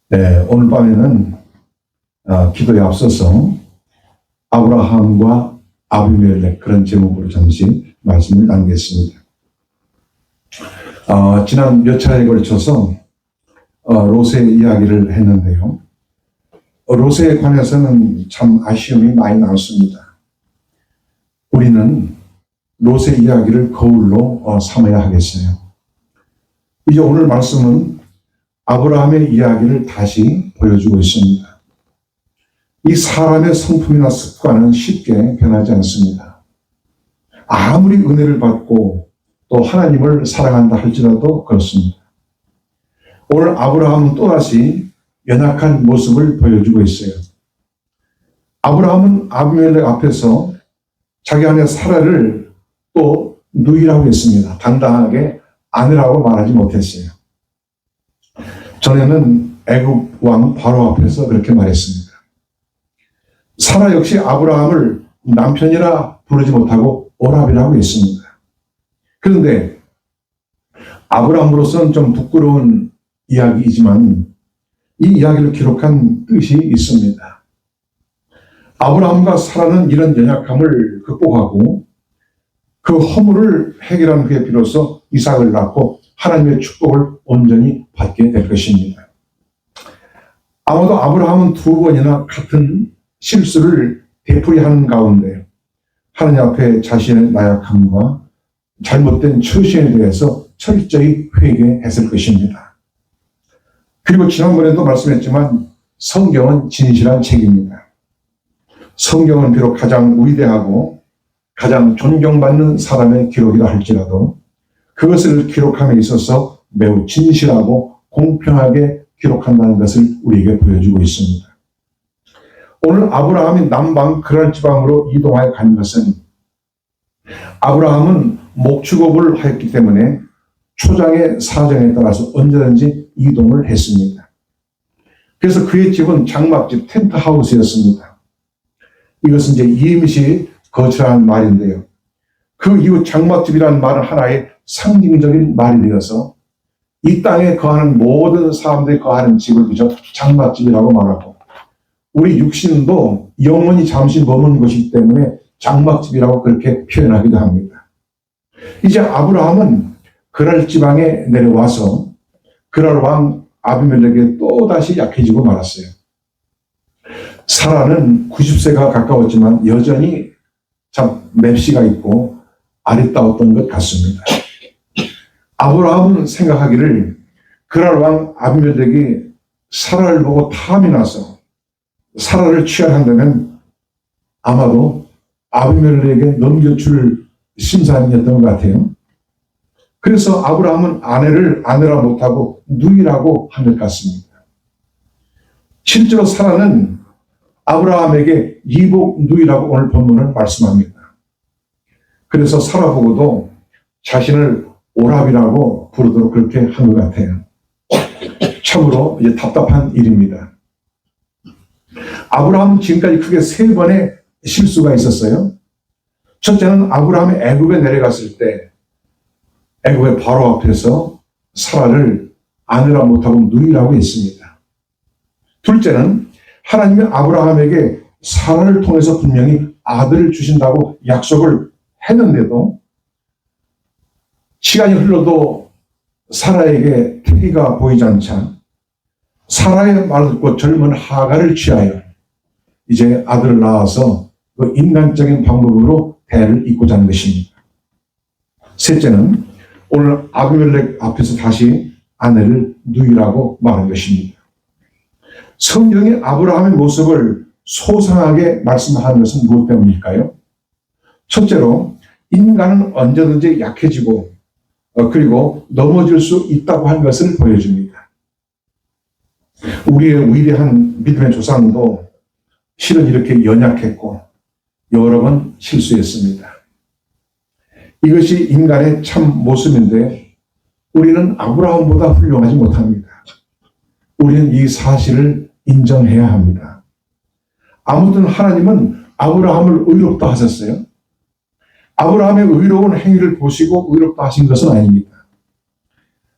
네, 오늘 밤에는 기도에 앞서서 아브라함과 아비멜렉 그런 제목으로 잠시 말씀을 나누겠습니다. 지난 몇 차례에 걸쳐서 롯의 이야기를 했는데요. 롯에 관해서는 참 아쉬움이 많이 남습니다. 우리는 롯의 이야기를 거울로 삼아야 하겠어요. 이제 오늘 말씀은 아브라함의 이야기를 다시 보여주고 있습니다. 이 사람의 성품이나 습관은 쉽게 변하지 않습니다. 아무리 은혜를 받고 또 하나님을 사랑한다 할지라도 그렇습니다. 오늘 아브라함은 또다시 연약한 모습을 보여주고 있어요. 아브라함은 아비멜렉 앞에서 자기 아내 사라를 또 누이라고 했습니다. 당당하게 아내라고 말하지 못했어요. 전에는 애굽 왕 바로 앞에서 그렇게 말했습니다. 사라 역시 아브라함을 남편이라 부르지 못하고 오라비라고 했습니다. 그런데 아브라함으로서는 좀 부끄러운 이야기이지만 이 이야기를 기록한 뜻이 있습니다. 아브라함과 사라는 이런 연약함을 극복하고 그 허물을 해결한 그에 비로소 이삭을 낳고 하나님의 축복을 온전히 받게 될 것입니다. 아마도 아브라함은 두 번이나 같은 실수를 되풀이하는 가운데 하나님 앞에 자신의 나약함과 잘못된 처신에 대해서 철저히 회개했을 것입니다. 그리고 지난번에도 말씀했지만 성경은 진실한 책입니다. 성경은 비록 가장 위대하고 가장 존경받는 사람의 기록이라 할지라도 그것을 기록함에 있어서 매우 진실하고 공평하게 기록한다는 것을 우리에게 보여주고 있습니다. 오늘 아브라함이 남방 그랄 지방으로 이동하여 간 것은 아브라함은 목축업을 하였기 때문에 초장의 사정에 따라서 언제든지 이동을 했습니다. 그래서 그의 집은 장막집 텐트하우스였습니다. 이것은 이제 임시 거처라는 말인데요. 그 이후 장막집이라는 말은 하나의 상징적인 말이 되어서 이 땅에 거하는 모든 사람들이 거하는 집을 그저 장막집이라고 말하고 우리 육신도 영원히 잠시 머무는 것이기 때문에 장막집이라고 그렇게 표현하기도 합니다. 이제 아브라함은 그랄 지방에 내려와서 그랄 왕 아비멜렉에 또다시 약해지고 말았어요. 사라는 90세가 가까웠지만 여전히 참 맵시가 있고 아리따웠던 것 같습니다. 아브라함은 생각하기를 그랄 왕 아비멜렉이 사라를 보고 탐이 나서 사라를 취하한다면 아마도 아비멜렉에게 넘겨줄 심산이었던 것 같아요. 그래서 아브라함은 아내를 아내라 못하고 누이라고 한 것 같습니다. 실제로 사라는 아브라함에게 이복 누이라고 오늘 본문은 말씀합니다. 그래서 사라 보고도 자신을 오라비라고 부르도록 그렇게 한 것 같아요. 참으로 이제 답답한 일입니다. 아브라함은 지금까지 크게 세 번의 실수가 있었어요. 첫째는 아브라함이 애굽에 내려갔을 때 애굽의 바로 앞에서 사라를 아내라 못하고 누이라고 했습니다. 둘째는 하나님이 아브라함에게 사라를 통해서 분명히 아들을 주신다고 약속을 했는데도 시간이 흘러도 사라에게 태기가 보이지 않자 사라의 말을 듣고 젊은 하갈을 취하여 이제 아들을 낳아서 그 인간적인 방법으로 대를 잇고자 하는 것입니다. 셋째는 오늘 아비멜렉 앞에서 다시 아내를 누이라고 말한 것입니다. 성경이 아브라함의 모습을 소상하게 말씀하는 것은 무엇 때문일까요? 첫째로 인간은 언제든지 약해지고 그리고 넘어질 수 있다고 하는 것을 보여줍니다. 우리의 위대한 믿음의 조상도 실은 이렇게 연약했고 여러 번 실수했습니다. 이것이 인간의 참 모습인데 우리는 아브라함보다 훌륭하지 못합니다. 우리는 이 사실을 인정해야 합니다. 아무튼 하나님은 아브라함을 의롭다 하셨어요. 아브라함의 의로운 행위를 보시고 의롭다 하신 것은 아닙니다.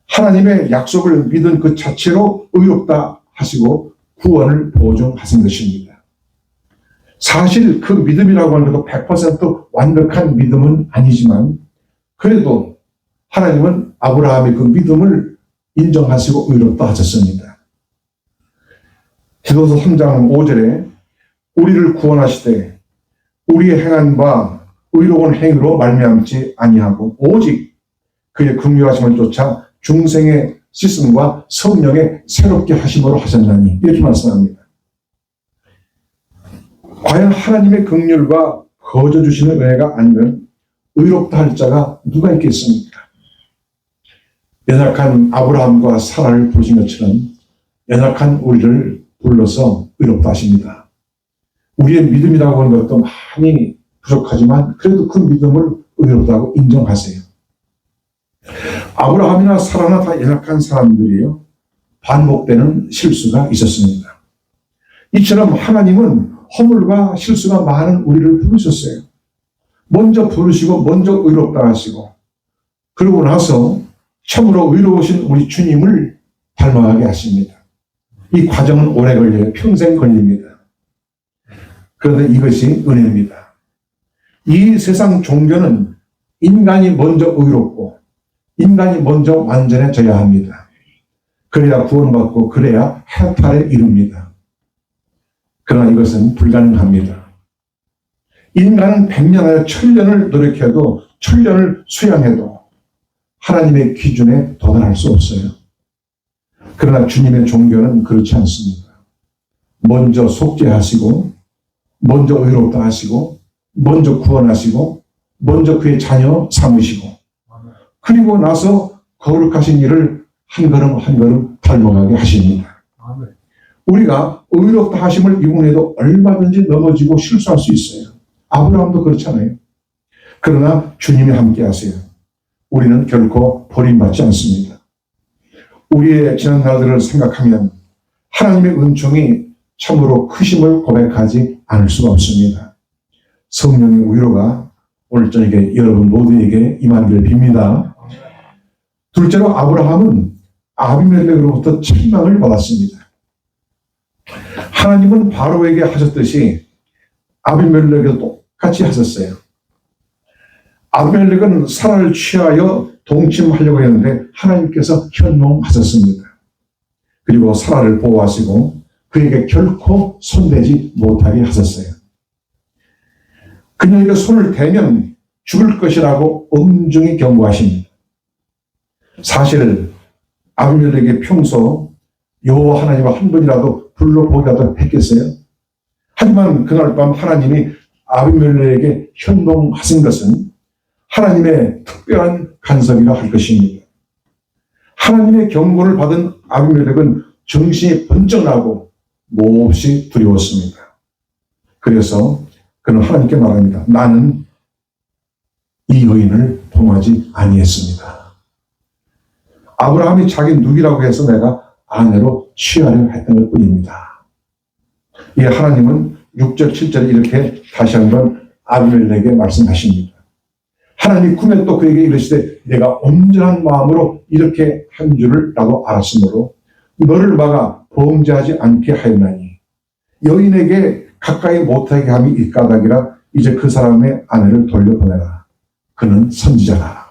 하나님의 약속을 믿은 그 자체로 의롭다 하시고 구원을 보증하신 것입니다. 사실 그 믿음이라고 하는 것도 100% 완벽한 믿음은 아니지만 그래도 하나님은 아브라함의 그 믿음을 인정하시고 의롭다 하셨습니다. 디도서 3장 5절에 우리를 구원하시되 우리의 행한 바 의로운 행위로 말미암지 아니하고 오직 그의 긍휼하심을 쫓아 중생의 씻음과 성령의 새롭게 하심으로 하셨나니 이렇게 말씀합니다. 과연 하나님의 긍휼과 거저 주시는 은혜가 아니면 의롭다 할 자가 누가 있겠습니까? 연약한 아브라함과 사라를 부르신 것처럼 연약한 우리를 불러서 의롭다 하십니다. 우리의 믿음이라고 하는 것도 많이 부족하지만 그래도 그 믿음을 의롭다고 인정하세요. 아브라함이나 사라나 다 연약한 사람들이에요. 반복되는 실수가 있었습니다. 이처럼 하나님은 허물과 실수가 많은 우리를 부르셨어요. 먼저 부르시고 먼저 의롭다 하시고 그러고 나서 참으로 의로우신 우리 주님을 닮아가게 하십니다. 이 과정은 오래 걸려요. 평생 걸립니다. 그런데 이것이 은혜입니다. 이 세상 종교는 인간이 먼저 의롭고 인간이 먼저 완전해져야 합니다. 그래야 구원받고 그래야 해탈에 이릅니다. 그러나 이것은 불가능합니다. 인간은 100년에 1000년을 노력해도 1000년을 수양해도 하나님의 기준에 도달할 수 없어요. 그러나 주님의 종교는 그렇지 않습니다. 먼저 속죄하시고 먼저 의롭다 하시고 먼저 구원하시고 먼저 그의 자녀 삼으시고 그리고 나서 거룩하신 일을 한 걸음 한 걸음 닮아가게 하십니다. 우리가 의롭다 하심을 이용해도 얼마든지 넘어지고 실수할 수 있어요. 아브라함도 그렇잖아요. 그러나 주님이 함께 하세요. 우리는 결코 버림받지 않습니다. 우리의 지난 날들을 생각하면 하나님의 은총이 참으로 크심을 고백하지 않을 수가 없습니다. 성령의 위로가 오늘 저녁에 여러분 모두에게 임하기를 빕니다. 둘째로 아브라함은 아비멜렉으로부터 책망을 받았습니다. 하나님은 바로에게 하셨듯이 아비멜렉에도 똑같이 하셨어요. 아비멜렉은 사라를 취하여 동침하려고 했는데 하나님께서 현몽하셨습니다. 그리고 사라를 보호하시고 그에게 결코 손대지 못하게 하셨어요. 그녀에게 손을 대면 죽을 것이라고 엄중히 경고하십니다. 사실 아비멜렉이 평소 여호와 하나님을 한 번이라도 불러보기라도 했겠어요? 하지만 그날 밤 하나님이 아비멜렉에게 현몽하신 것은 하나님의 특별한 간섭이라 할 것입니다. 하나님의 경고를 받은 아비멜렉은 정신이 번쩍 나고 몹시 두려웠습니다. 그래서 그는 하나님께 말합니다. 나는 이 여인을 범하지 아니했습니다. 아브라함이 자기 누이라고 해서 내가 아내로 취하려 했던 것 뿐입니다. 이 하나님은 6절, 7절에 이렇게 다시 한번 아비멜렉에게 말씀하십니다. 하나님이 꿈에 또 그에게 이르시되 내가 온전한 마음으로 이렇게 한 줄을 나도 알았으므로 너를 막아 범죄하지 않게 하였나니 여인에게 가까이 못하게 함이 이 까닭이라 이제 그 사람의 아내를 돌려보내라. 그는 선지자라.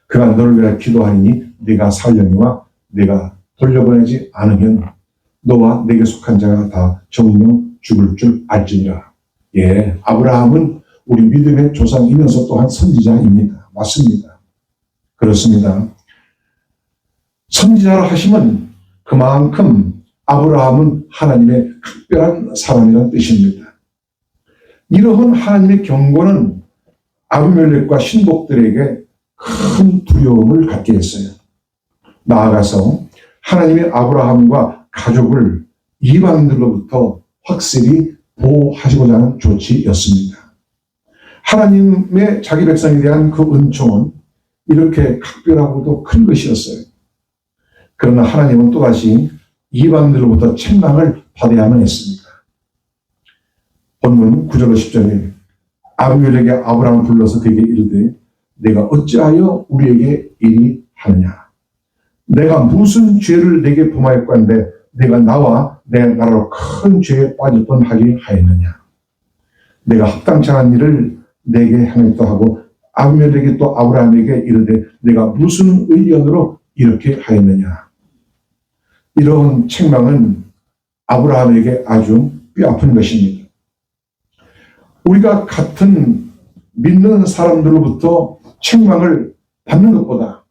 그가 너를 위하여 기도하니 네가 살려니와 네가 돌려보내지 않으면 너와 내게 속한 자가 다 정령 죽을 줄 알지니라. 예, 아브라함은 우리 믿음의 조상이면서 또한 선지자입니다. 맞습니다. 그렇습니다. 선지자라 하시면 그만큼 아브라함은 하나님의 특별한 사람이라는 뜻입니다. 이러한 하나님의 경고는 아비멜렉과 신복들에게 큰 두려움을 갖게 했어요. 나아가서 하나님이 아브라함과 가족을 이방인들로부터 확실히 보호하시고자 하는 조치였습니다. 하나님의 자기 백성에 대한 그 은총은 이렇게 각별하고도 큰 것이었어요. 그러나 하나님은 또다시 이방인들로부터 책망을 받아야만 했습니다. 본문 9절로 10절에 아비멜렉이 아브라함을 불러서 그에게 이르되 내가 어찌하여 우리에게 이리 하느냐? 내가 무슨 죄를 내게 범하였건대 내가 나와 내 나라로 큰 죄에 빠질 뻔하게 하였느냐. 내가 합당치 않은 일을 내게 행했다 하고 아비멜렉이 또 아브라함에게 이르되 내가 무슨 의견으로 이렇게 하였느냐. 이런 책망은 아브라함에게 아주 뼈아픈 것입니다. 우리가 같은 믿는 사람들로부터 책망을 받는 것보다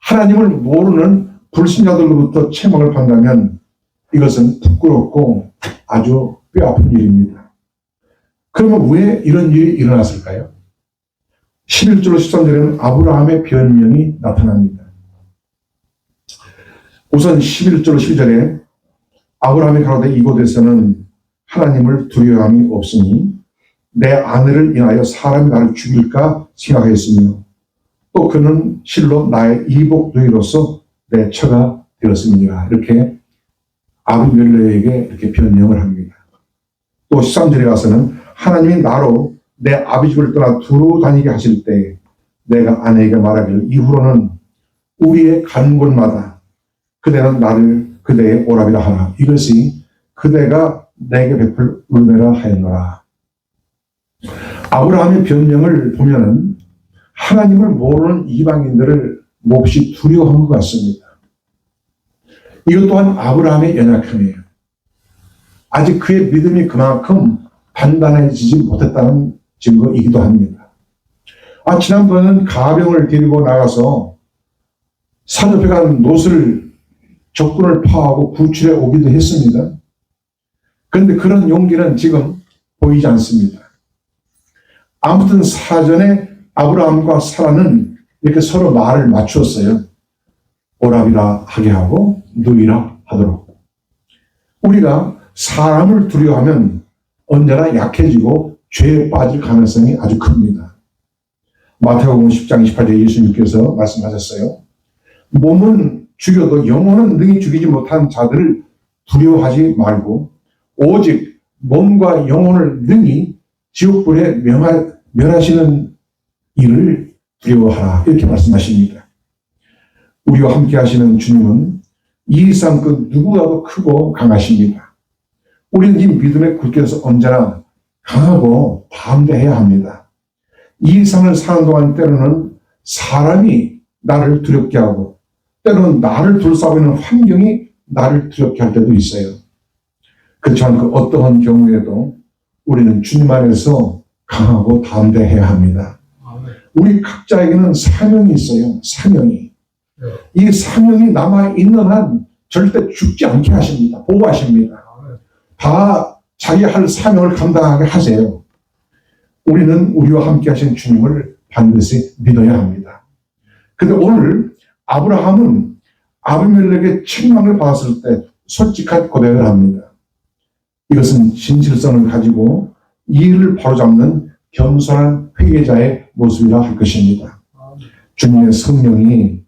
하나님을 모르는 불신자들로부터 책망을 받는다면 이것은 부끄럽고 아주 뼈아픈 일입니다. 그러면 왜 이런 일이 일어났을까요? 11절로 13절에는 아브라함의 변명이 나타납니다. 우선 11절로 12절에 아브라함이 가로되 이곳에서는 하나님을 두려워함이 없으니 내 아내를 인하여 사람이 나를 죽일까 생각하였으며 또 그는 실로 나의 이복 누이로서 내 처가 되었음이니라. 이렇게 아비멜렉에게 이렇게 변명을 합니다. 또 13절에 가서는 하나님이 나로 내 아비 집을 떠나 두루 다니게 하실 때 내가 아내에게 말하기를 이후로는 우리의 가는 곳마다 그대는 나를 그대의 오라비라 하라. 이것이 그대가 내게 베풀 은혜라 하였노라. 아브라함의 변명을 보면은 하나님을 모르는 이방인들을 몹시 두려워한 것 같습니다. 이것 또한 아브라함의 연약함이에요. 아직 그의 믿음이 그만큼 단단해지지 못했다는 증거이기도 합니다. 지난번에는 가병을 데리고 나가서 사접해 간 롯을 적군을 파하고 구출해 오기도 했습니다. 그런데 그런 용기는 지금 보이지 않습니다. 아무튼 사전에 아브라함과 사라는 이렇게 서로 말을 맞추었어요. 오라비라 하게 하고 누이라 하도록. 우리가 사람을 두려워하면 언제나 약해지고 죄에 빠질 가능성이 아주 큽니다. 마태복음 10장 28절에 예수님께서 말씀하셨어요. 몸은 죽여도 영혼은 능히 죽이지 못한 자들을 두려워하지 말고 오직 몸과 영혼을 능히 지옥불에 멸하시는 이를 두려워하라. 이렇게 말씀하십니다. 우리와 함께 하시는 주님은 이 세상 그 누구보다도 크고 강하십니다. 우리는 이 믿음의 굴길에서 언제나 강하고 담대해야 합니다. 이 세상을 사는 동안 때로는 사람이 나를 두렵게 하고 때로는 나를 둘러싸고 있는 환경이 나를 두렵게 할 때도 있어요. 그렇지만 그 어떠한 경우에도 우리는 주님 안에서 강하고 담대해야 합니다. 우리 각자에게는 사명이 있어요. 사명이. 이 사명이 남아있는 한 절대 죽지 않게 하십니다. 보호하십니다. 다 자기 할 사명을 감당하게 하세요. 우리는 우리와 함께 하신 주님을 반드시 믿어야 합니다. 그런데 오늘 아브라함은 아비멜렉의 책망을 받았을 때 솔직한 고백을 합니다. 이것은 진실성을 가지고 이 일을 바로잡는 겸손한 회개자의 모습이라 할 것입니다. 주님의 성령이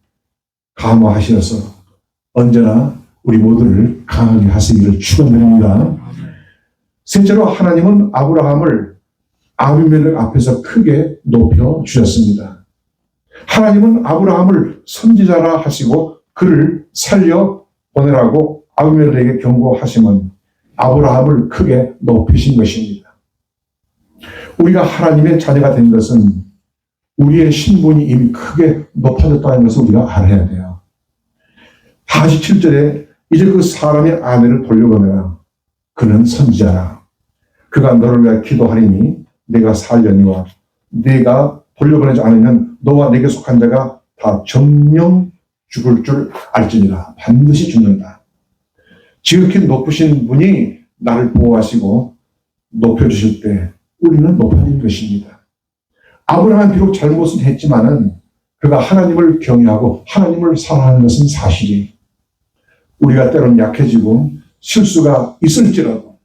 감화하셔서 언제나 우리 모두를 강하게 하시기를 축원드립니다. 셋째로 하나님은 아브라함을 아비멜렉 앞에서 크게 높여 주셨습니다. 하나님은 아브라함을 선지자라 하시고 그를 살려 보내라고 아비멜렉에게 경고하시면 아브라함을 크게 높이신 것입니다. 우리가 하나님의 자녀가 된 것은 우리의 신분이 이미 크게 높아졌다는 것을 우리가 알아야 돼요. 47절에 이제 그 사람의 아내를 돌려보내라. 그는 선지자라. 그가 너를 위하여 기도하리니 내가 살려니와 네가 돌려보내지 않으면 너와 내게 속한 자가 다 정령 죽을 줄 알지니라. 반드시 죽는다. 지극히 높으신 분이 나를 보호하시고 높여주실 때 우리는 높아진 것입니다. 아브라함은 비록 잘못은 했지만은 그가 하나님을 경외하고 하나님을 사랑하는 것은 사실이. 우리가 때론 약해지고 실수가 있을지라도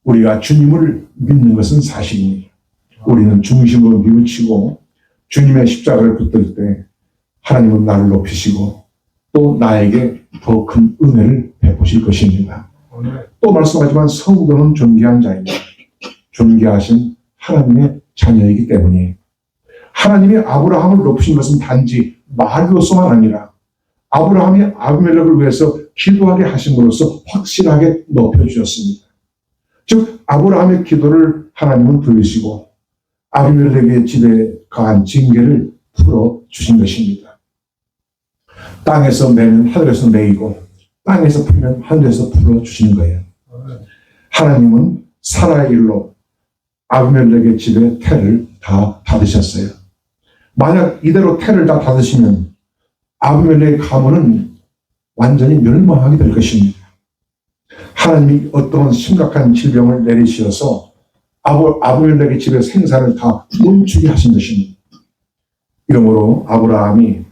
우리가 주님을 믿는 것은 사실입니다. 우리는 중심으로 뉘우치고 주님의 십자가를 붙들 때 하나님은 나를 높이시고 또 나에게 더 큰 은혜를 베푸실 것입니다. 또 말씀하지만 성도는 존귀한 자입니다. 존귀하신 하나님의 자녀이기 때문에 하나님이 아브라함을 높이신 것은 단지 말로서만 아니라 아브라함이 아비멜렉을 위해서 기도하게 하심으로써 확실하게 높여주셨습니다. 즉 아브라함의 기도를 하나님은 들으시고 아비멜렉의 집에 가한 징계를 풀어주신 것입니다. 땅에서 매는 하늘에서 매이고 땅에서 풀면 하늘에서 풀어주시는 거예요. 하나님은 사라의 일로 아비멜렉의 집에 태를 다 닫으셨어요. 만약 이대로 태를 다 닫으시면 아비멜렉의 가문은 완전히 멸망하게 될 것입니다. 하나님이 어떤 심각한 질병을 내리셔서 아비멜렉의 집의 생산을 다 멈추게 하신 것입니다. 이러므로 아브라함이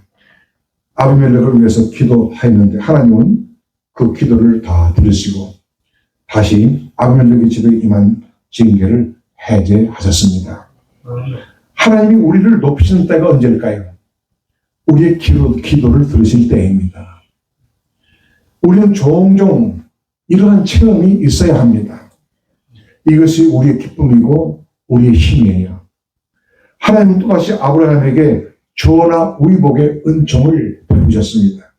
아비멜렉을 위해서 기도하였는데 하나님은 그 기도를 다 들으시고 다시 아비멜렉의 집에 임한 징계를 해제하셨습니다. 하나님이 우리를 높이시는 때가 언제일까요? 우리의 기도를 들으실 때입니다. 우리는 종종 이러한 체험이 있어야 합니다. 이것이 우리의 기쁨이고 우리의 힘이에요. 하나님은 또다시 아브라함에게 전화 위복의 은총을 베푸셨습니다.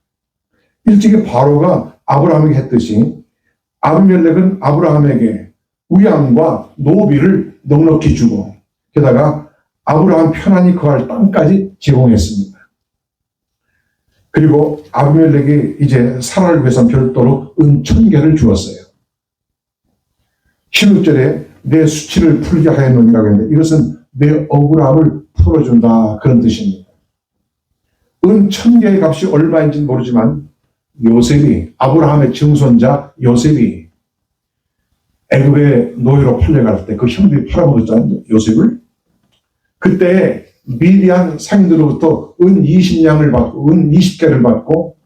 일찍이 바로가 아브라함에게 했듯이 아비멜렉은 아브라함에게 우양과 노비를 넉넉히 주고 게다가 아브라함 편안히 거할 땅까지 제공했습니다. 그리고 아비멜렉이 이제 사라를 위해서 별도로 은 1000개를 주었어요. 16절에 내 수치를 풀게 하였느니라고 했는데 이것은 내 억울함을 풀어준다 그런 뜻입니다. 은 1000개의 값이 얼마인지는 모르지만 요셉이 아브라함의 증손자 요셉이 애굽의 노예로 팔려갈 때 그 형들이 팔아먹었잖아요. 요셉을. 그때 미디안 상인들로부터 은 20냥을 받고 은 20개를 받고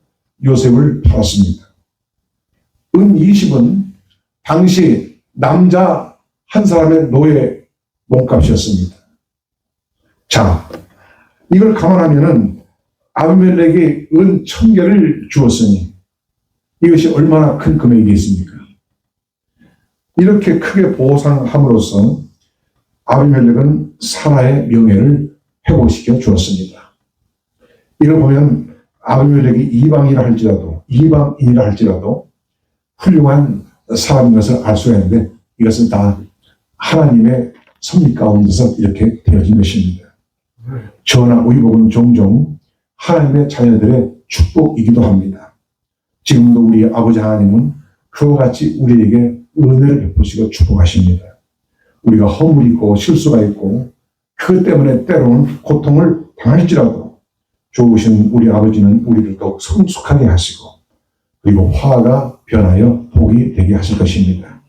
요셉을 팔았습니다. 은 20은 당시 남자 한 사람의 노예 몸값이었습니다. 자, 이걸 감안하면은 아비멜렉이 은 1000개를 주었으니 이것이 얼마나 큰 금액이겠습니까? 이렇게 크게 보상함으로써 아비멜렉은 사라의 명예를 회복시켜 주었습니다. 이걸 보면 아비멜렉이 이방인이라 할지라도 훌륭한 사람인 것을 알 수가 있는데 이것은 다 하나님의 섭리 가운데서 이렇게 되어진 것입니다. 전하 의복은 종종 하나님의 자녀들의 축복이기도 합니다. 지금도 우리 아버지 하나님은 그와 같이 우리에게 은혜를 베푸시고 축복하십니다. 우리가 허물이 있고 실수가 있고 그것 때문에 때로는 고통을 당할지라도 좋으신 우리 아버지는 우리를 더욱 성숙하게 하시고 그리고 화가 변하여 복이 되게 하실 것입니다.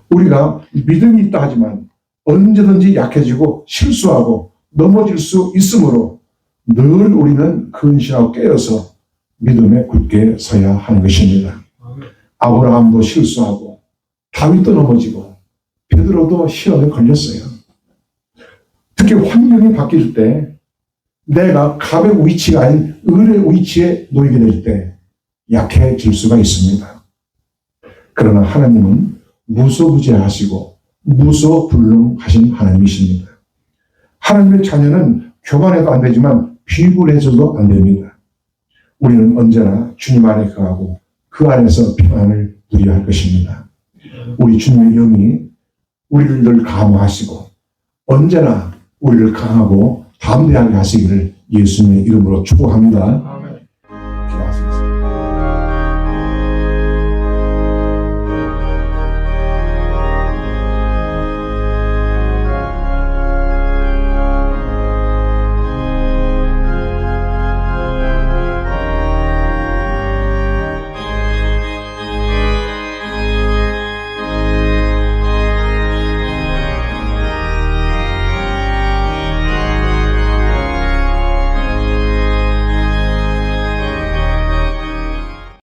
우리가 믿음이 있다 하지만 언제든지 약해지고 실수하고 넘어질 수 있으므로 늘 우리는 근신하고 깨어서 믿음에 굳게 서야 하는 것입니다. 아브라함도 실수하고 다윗도 넘어지고 베드로도 시험에 걸렸어요. 특히 환경이 바뀔 때 내가 갑의 위치가 아닌 을의 위치에 놓이게 될 때 약해질 수가 있습니다. 그러나 하나님은 무소부재하시고 무소불능하신 하나님이십니다. 하나님의 자녀는 교만해도 안 되지만 비굴해져도 안 됩니다. 우리는 언제나 주님 안에 거하고 그 안에서 평안을 누려야 할 것입니다. 우리 주님의 영이 우리를 늘 감화하시고 언제나 우리를 강하고 담대하게 하시기를 예수님의 이름으로 축복합니다.